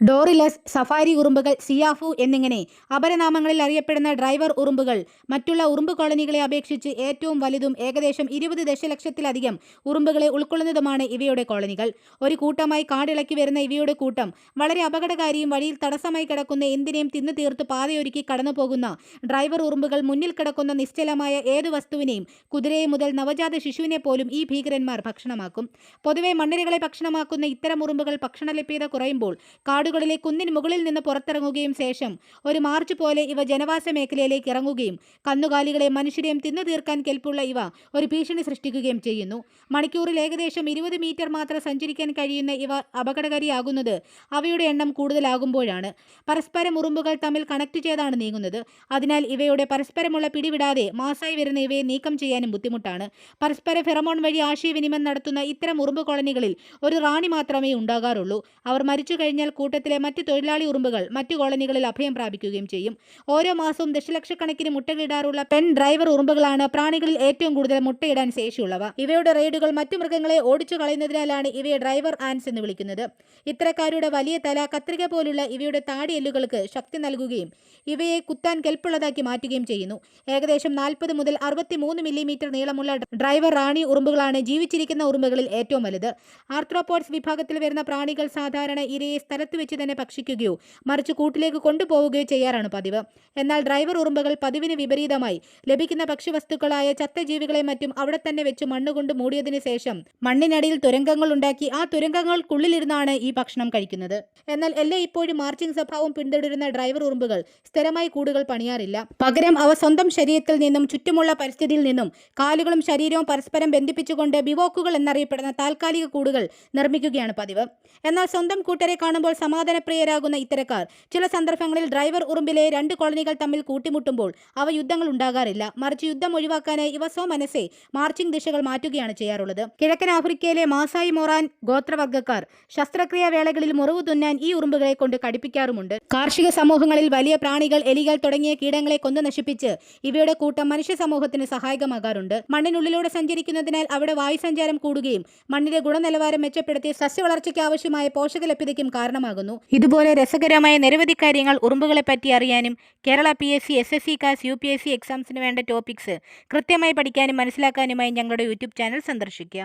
ഡോറിലസ്, safari ഉറുമ്പുകൾ, സിയാഫു എന്നിങ്ങനെ അപരനാമങ്ങളിൽ അറിയപ്പെടുന്ന ഡ്രൈവർ ഉറുമ്പുകൾ മറ്റുള്ള ഉറുമ്പ് കോളനികളെ അപേക്ഷിച്ച് ഏറ്റവും വലുതും ഏകദേശം 20 ദശലക്ഷത്തിലധികം ഉറുമ്പുകളെ ഉൾക്കൊള്ളുന്നതുമാണ് ഇവയുടെ കോളനികൾ. ഒരു കൂട്ടമായി കാടിളക്കി വരുന്ന ഇവയുടെ കൂട്ടം വളരെ അപകടകാരിയും വഴിയിൽ തടസ്സമായി കിടക്കുന്ന എന്തിനേയും തിന്നു തീർത്ത് പാതയൊരുക്കി കടന്നുപോകുന്ന ഡ്രൈവർ ഉറുമ്പുകൾ മുന്നിൽ കിടക്കുന്ന നിശ്ചലമായ ഏതു വസ്തുവിനെയും കുതിരയെ മുതൽ നവജാത ശിശുവിനെ പോലും ഈ ഭീകരന്മാർ ഭക്ഷണമാക്കും. പൊതുവെ മണ്ണിരകളെ ഭക്ഷണമാക്കുന്ന ഇത്തരം ഉറുമ്പുകൾ ഭക്ഷണലഭ്യത കുറയുമ്പോൾ കാടുകളിലെ കുന്നിന് മുകളിൽ നിന്ന് പുറത്തിറങ്ങുകയും ശേഷം ഒരു മാർച്ച് പോലെ ഇവ ജനവാസ മേഖലയിലേക്ക് ഇറങ്ങുകയും കന്നുകാലികളെ മനുഷ്യരെയും തിന്നു തീർക്കാൻ കെൽപ്പുള്ള ഇവ ഒരു ഭീഷണി സൃഷ്ടിക്കുകയും ചെയ്യുന്നു. മണിക്കൂറിൽ ഏകദേശം 20 മീറ്റർ മാത്രം സഞ്ചരിക്കാൻ കഴിയുന്ന ഇവ അപകടകാരിയാകുന്നത് അവയുടെ എണ്ണം കൂടുതലാകുമ്പോഴാണ്. പരസ്പരം ഉറുമ്പുകൾ തമ്മിൽ കണക്ട് ചെയ്താണ് നീങ്ങുന്നത്. അതിനാൽ ഇവയുടെ പരസ്പരമുള്ള പിടിവിടാതെ മാസായി വരുന്ന ഇവയെ നീക്കം ചെയ്യാനും ബുദ്ധിമുട്ടാണ്. പരസ്പര ഫെറമോൺ വഴി ആശയവിനിമയം നടത്തുന്ന ഇത്തരം ഉറുമ്പ് കോളനികളിൽ ഒരു റാണി മാത്രമേ ഉണ്ടാകാറുള്ളൂ. അവർ മരിച്ചു കഴിഞ്ഞാൽ കൂട്ടത്തിലെ മറ്റ് തൊഴിലാളി ഉറുമ്പുകൾ മറ്റു കോളനികളിൽ അഭയം പ്രാപിക്കുകയും ചെയ്യും. ഓരോ മാസവും ദശലക്ഷക്കണക്കിന് മുട്ടയിടാറുള്ള പെൺ ഡ്രൈവർ ഉറുമ്പുകളാണ് പ്രാണികളിൽ ഏറ്റവും കൂടുതൽ മുട്ടയിടാൻ ശേഷിയുള്ളവ. ഇവയുടെ റെയ്ഡുകൾ മറ്റു മൃഗങ്ങളെ ഓടിച്ചു കളയുന്നതിനാലാണ് ഇവയെ ഡ്രൈവർ ആൻസ് എന്ന് വിളിക്കുന്നത്. ഇത്തരക്കാരുടെ വലിയ തല, കത്രിക പോലുള്ള ഇവയുടെ താടിയെല്ലുകൾക്ക് ശക്തി നൽകുകയും ഇവയെ കുത്താൻ കെൽപ്പുള്ളതാക്കി മാറ്റുകയും ചെയ്യുന്നു. ഏകദേശം 40 മുതൽ 63 മില്ലിമീറ്റർ നീളമുള്ള ഡ്രൈവർ റാണി ഉറുമ്പുകളാണ് ജീവിച്ചിരിക്കുന്ന ഉറുമ്പുകളിൽ ഏറ്റവും വലുത്. ആർത്രോപോഡ്സ് വിഭാഗത്തിൽ വരുന്ന പ്രാണികൾ സാധാരണ ഇരയെ സ്ഥലത്ത് വെച്ച് തന്നെ ഭക്ഷിക്കുകയോ മറിച്ച് കൂട്ടിലേക്ക് കൊണ്ടുപോവുകയോ ചെയ്യാറാണ് പതിവ്. എന്നാൽ ഡ്രൈവർ ഉറുമ്പുകൾ പതിവിന് വിപരീതമായി ലഭിക്കുന്ന ഭക്ഷ്യവസ്തുക്കളായ ചത്ത ജീവികളെ മറ്റും അവിടെ തന്നെ വെച്ച് മണ്ണുകൊണ്ട് മൂടിയതിനു ശേഷം മണ്ണിനടിയിൽ തുരങ്കങ്ങൾ ഉണ്ടാക്കി ആ തുരങ്കങ്ങൾക്കുള്ളിലിരുന്നാണ് ഈ ഭക്ഷണം കഴിക്കുന്നത്. എന്നാൽ ഇപ്പോഴും മാർച്ചിങ് സ്വഭാവം പിന്തുടരുന്ന ഡ്രൈവർ ഉറുമ്പുകൾ സ്ഥിരമായി കൂടുകൾ പണിയാറില്ല. പകരം അവ സ്വന്തം ശരീരത്തിൽ നിന്നും ചുറ്റുമുള്ള പരിസ്ഥിതിയിൽ നിന്നും കാലുകളും ശരീരവും പരസ്പരം ബന്ധിപ്പിച്ചുകൊണ്ട് ബിവോക്കുകൾ എന്നറിയപ്പെടുന്ന താൽക്കാലിക കൂടുകൾ നിർമ്മിക്കുകയാണ് പതിവ്. എന്നാൽ സ്വന്തം കൂട്ടരെ കാണുമ്പോൾ സമാധാനപ്രിയരാകുന്ന ഇത്തരക്കാർ ചില സന്ദർഭങ്ങളിൽ ഡ്രൈവർ ഉറുമ്പിലെ 2 കോളനികൾ തമ്മിൽ കൂട്ടിമുട്ടുമ്പോൾ അവ യുദ്ധങ്ങൾ ഉണ്ടാകാറില്ല. മറിച്ച് യുദ്ധം ഒഴിവാക്കാനായി ഇവ സ്വമനസ്സെ മാർച്ചിങ് ദിശകൾ മാറ്റുകയാണ് ചെയ്യാറുള്ളത്. കിഴക്കൻ ആഫ്രിക്കയിലെ മാസായി മൊറാൻ ഗോത്രവർഗ്ഗക്കാർ ശസ്ത്രക്രിയാ വേളകളിൽ മുറിവ് തുന്നാൻ ഈ ഉറുമ്പുകളെ കൊണ്ട് കടിപ്പിക്കാറുമുണ്ട്. കാർഷിക സമൂഹങ്ങളിൽ വലിയ പ്രാണികൾ, എലികൾ തുടങ്ങിയ കീടങ്ങളെ കൊന്നു നശിപ്പിച്ച് ഇവയുടെ കൂട്ടം മനുഷ്യ സമൂഹത്തിന് സഹായകമാകാറുണ്ട്. മണ്ണിനുള്ളിലൂടെ സഞ്ചരിക്കുന്നതിനാൽ അവിടെ വായുസഞ്ചാരം കൂടുകയും മണ്ണിന്റെ ഗുണനിലവാരം മെച്ചപ്പെടുത്തി സസ്യവളർച്ചയ്ക്ക് ആവശ്യമായ പോഷക ലഭ്യതയ്ക്കും കാരണമാകുന്നു. ഇതുപോലെ രസകരമായ നിരവധി കാര്യങ്ങൾ ഉറുമ്പുകളെ പറ്റി അറിയാനും Kerala PSC, SSC, CAS, UPSC എക്സാംസിന് വേണ്ട ടോപ്പിക്സ് കൃത്യമായി പഠിക്കാനും മനസ്സിലാക്കാനുമായി ഞങ്ങളുടെ യൂട്യൂബ് ചാനൽ സന്ദർശിക്കുക.